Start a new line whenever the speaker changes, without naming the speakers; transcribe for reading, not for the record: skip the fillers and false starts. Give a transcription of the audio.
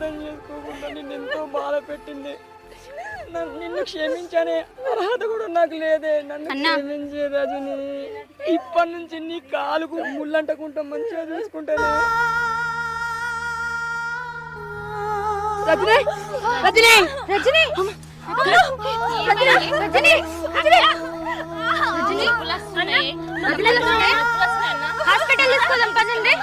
అర్థం చేసుకోకుండా నిన్ను ఎంతో బాధ పెట్టింది. నిన్ను క్షమించనే అర్హత కూడా నాకు లేదే. నన్ను క్షమించే రజని. ఇప్పటి నుంచి నీ కాలుకు ముళ్ళంటకుంటా మంచిగా చూసుకుంటానే. రజని రజని రజని హాస్పిటల్ తీసుకోదాం పదండి.